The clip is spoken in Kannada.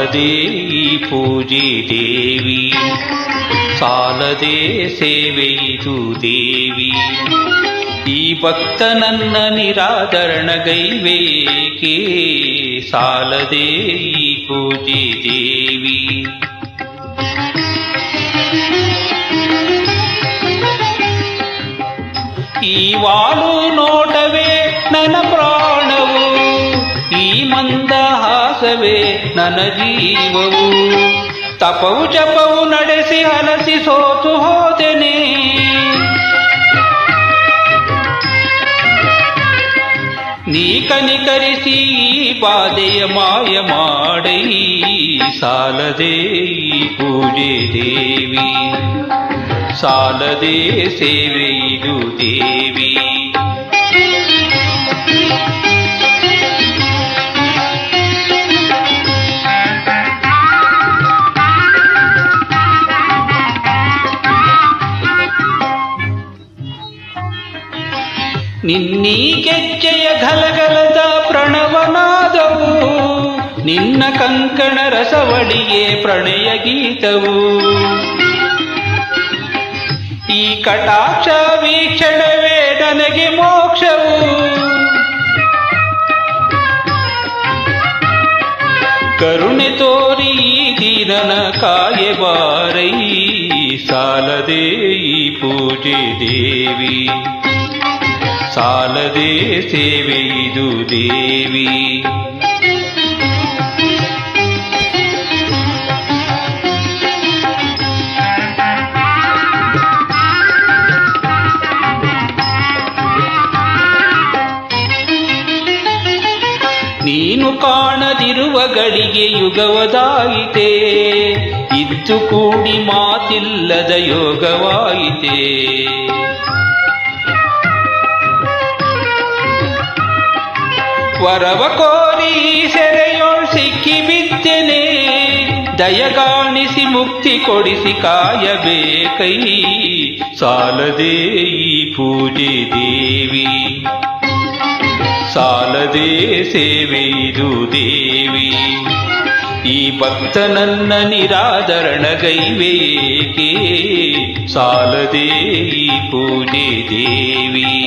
ಸಾಲದೇ ಈ ಪೂಜೆ ದೇವಿ, ಸಾಲದೇ ಸೇವೆಯಿದು ದೇವಿ. ಈ ಭಕ್ತನನ್ನ ನಿರಾದರಣಗೈವೇಕೆ, ಸಾಲದೇ ಈ ಪೂಜೆ ದೇವಿ. ಈ ವಾಲು ನೋಟವೇ ನನ್ನ ಪ್ರಾಣವು, ಈ ಮಂದಹಾಸವೇ ನನ್ನ ಜೀವವು. ತಪವು ಜಪವು ನಡೆಸಿ ಹಲಸಿ ಸೋತು ಹೋದೆನೆ, ನೀ ಕನಿಕರಿಸಿ ಈ ಬಾಧೆಯ ಮಾಯ ಮಾಡೈ. ಸಾಲದೇ ಈ ಪೂಜೆ ದೇವಿ, ಸಾಲದೇ ಸೇವೆಯಿದು ದೇವಿ. ನಿನ್ನೀ ಗೆಜ್ಜೆಯ ಘಲಘಲದ ಪ್ರಣವನಾದವು, ನಿನ್ನ ಕಂಕಣ ರಸವಳಿಗೆ ಪ್ರಣಯ ಗೀತವು. ಈ ಕಟಾಕ್ಷ ವೀಕ್ಷಣವೇ ನನಗೆ ಮೋಕ್ಷವು. ಕರುಣೆ ತೋರಿ ಈ ದೀನನ ಕಾಯಬಾರೈ. ಸಾಲದೇ ಈ ಪೂಜೆ ದೇವಿ, ಸಾಲದೇ ಸೇವೆಯಿದು ದೇವಿ. ನೀನು ಕಾಣದಿರುವ ಗಳಿಗೆ ಯುಗವದಾಯಿತೆ, ಇದ್ದು ಕೂಡಿ ಮಾತಿಲ್ಲದ ಯೋಗವಾಯಿತೆ. ವರವ ಕೋರಿ ಸೆರೆಯೋಳ್ ಸಿಕ್ಕಿ ಬಿದ್ದೆನೆ, ದಯಗಾಣಿಸಿ ಮುಕ್ತಿ ಕೊಡಿಸಿ ಕಾಯಬೇಕೈ. ಸಾಲದೇ ಈ ಪೂಜೆ ದೇವಿ, ಸಾಲದೇ ಸೇವೆಯಿದು ದೇವಿ. ಈ ಭಕ್ತನನ್ನ ನಿರಾದರಣಗೈವೇಕೆ, ಸಾಲದೇ ಈ ಪೂಜೆ ದೇವಿ.